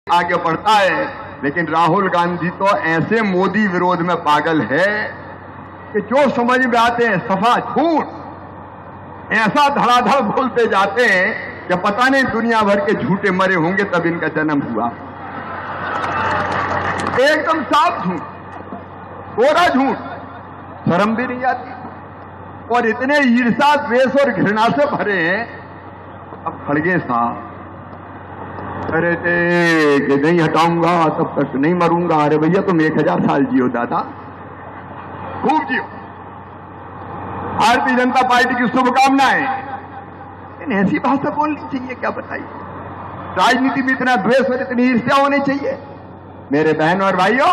आगे बढ़ता है। लेकिन राहुल गांधी तो ऐसे मोदी विरोध में पागल है कि जो समझ में आते हैं सफा झूठ, ऐसा धड़ाधड़ बोलते जाते हैं कि पता नहीं दुनिया भर के झूठे मरे होंगे तब इनका जन्म हुआ। एकदम साफ झूठ, कोरा झूठ, शर्म भी नहीं आती और इतने ईर्ष्या, द्वेष और घृणा से भरे हैं। अब खड़गे साहब अरे कि नहीं हटाऊंगा तब तक नहीं मरूंगा। अरे भैया तुम 1000 साल जियो दादा, खूब जियो। भारतीय जनता पार्टी की शुभकामनाएं। लेकिन ऐसी भाषा बोलनी चाहिए क्या बताइए? राजनीति में इतना द्वेष और इतनी ईर्ष्या होनी चाहिए? मेरे बहन और भाइयों,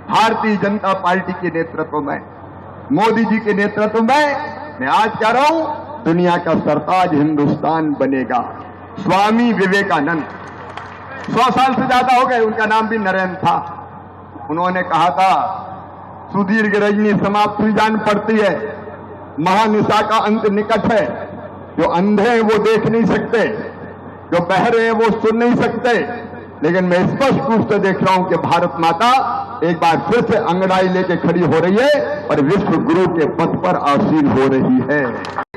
भारतीय जनता पार्टी के नेतृत्व में, मोदी जी के नेतृत्व में मैं आज कह रहा हूं दुनिया का सरताज हिंदुस्तान बनेगा। स्वामी विवेकानंद 100 साल से ज्यादा हो गए, उनका नाम भी नरेंद्र था। उन्होंने कहा था सुदीर्घ रजनी समाप्त हुई जान पड़ती है, महानिशा का अंत निकट है। जो अंधे हैं वो देख नहीं सकते, जो बहरे हैं वो सुन नहीं सकते। लेकिन मैं स्पष्ट रूप से देख रहा हूं कि भारत माता एक बार फिर से अंगड़ाई लेके खड़ी हो रही है और विश्व गुरु के पद पर आसीन हो रही है।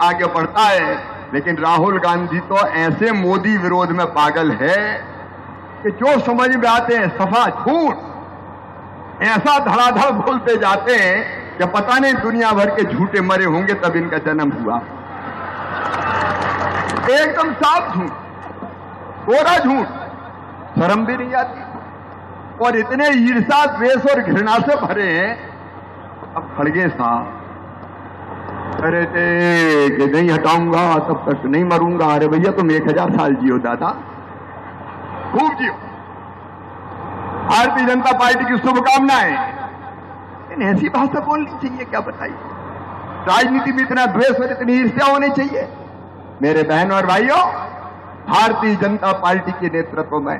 आगे बढ़ता है। लेकिन राहुल गांधी तो ऐसे मोदी विरोध में पागल है कि जो समझ में आते हैं सफा झूठ, ऐसा धड़ाधड़ बोलते जाते हैं कि पता नहीं दुनिया भर के झूठे मरे होंगे तब इनका जन्म हुआ। एकदम साफ झूठ, कोरा झूठ, शर्म भी नहीं आती और इतने ईर्ष्या, द्वेष और घृणा से भरे हैं। अब खड़गे साहब अरे कि नहीं हटाऊंगा तब तक नहीं मरूंगा। अरे भैया तुम 1000 साल जियो दादा, खूब जियो। भारतीय जनता पार्टी की शुभकामनाएं। लेकिन ऐसी भाषा बोलनी चाहिए क्या बताइए? राजनीति में इतना द्वेष और इतनी ईर्ष्या होनी चाहिए? मेरे बहन और भाइयों, भारतीय जनता पार्टी के नेतृत्व में,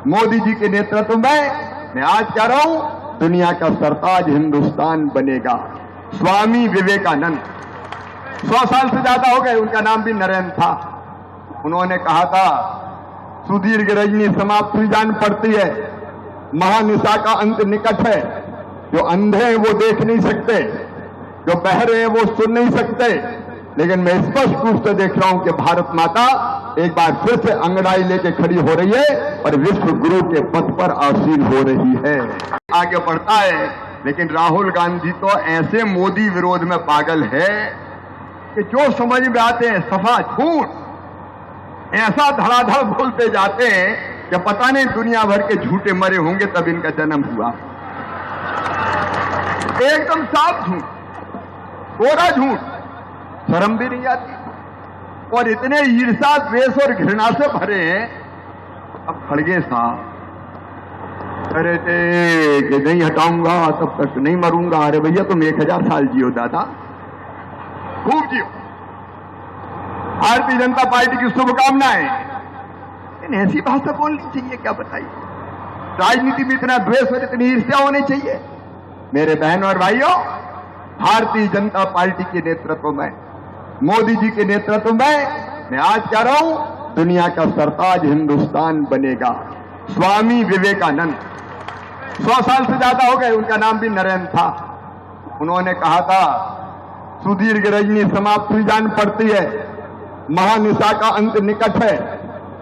मोदी जी के नेतृत्व में मैं आज कह रहा हूं दुनिया का सरताज हिंदुस्तान बनेगा। स्वामी विवेकानंद 100 साल से ज्यादा हो गए, उनका नाम भी नरेंद्र था। उन्होंने कहा था सुदीर्घ रजनी समाप्त हुई जान पड़ती है, महानिशा का अंत निकट है। जो अंधे हैं वो देख नहीं सकते, जो बहरे हैं वो सुन नहीं सकते। लेकिन मैं स्पष्ट रूप से देख रहा हूं कि भारत माता एक बार फिर से अंगड़ाई लेके खड़ी हो रही है और विश्व गुरु के पद पर आसीन हो रही है। आगे बढ़ता है। लेकिन राहुल गांधी तो ऐसे मोदी विरोध में पागल है कि जो समझ में आते हैं सफा झूठ, ऐसा धड़ाधड़ बोलते जाते हैं कि पता नहीं दुनिया भर के झूठे मरे होंगे तब इनका जन्म हुआ। एकदम साफ झूठ, कोरा झूठ, शर्म भी नहीं आती और इतने ईर्ष्या, द्वेष और घृणा से भरे हैं। अब खड़गे साहब अरे कि नहीं हटाऊंगा तब तक नहीं मरूंगा। अरे भैया तुम 1000 साल जियो दादा, खूब जियो। भारतीय जनता पार्टी की शुभकामनाएं। लेकिन ऐसी भाषा बोलनी चाहिए क्या बताइए? राजनीति में इतना द्वेष और इतनी ईर्ष्या होनी चाहिए? मेरे बहन और भाइयों, भारतीय जनता पार्टी के नेतृत्व में, मोदी जी के नेतृत्व में मैं आज कह रहा हूं दुनिया का सरताज हिंदुस्तान बनेगा। स्वामी विवेकानंद 100 साल से ज्यादा हो गए, उनका नाम भी नरेंद्र था। उन्होंने कहा था सुदीर्घ रजनी समाप्त हुई जान पड़ती है, महानिशा का अंत निकट है।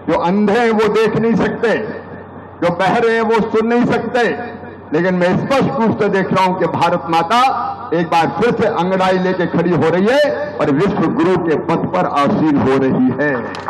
जो अंधे हैं वो देख नहीं सकते, जो बहरे हैं वो सुन नहीं सकते। लेकिन मैं स्पष्ट रूप से देख रहा हूं कि भारत माता एक बार फिर से अंगड़ाई लेके खड़ी हो रही है और विश्व गुरु के पद पर आसीन हो रही है।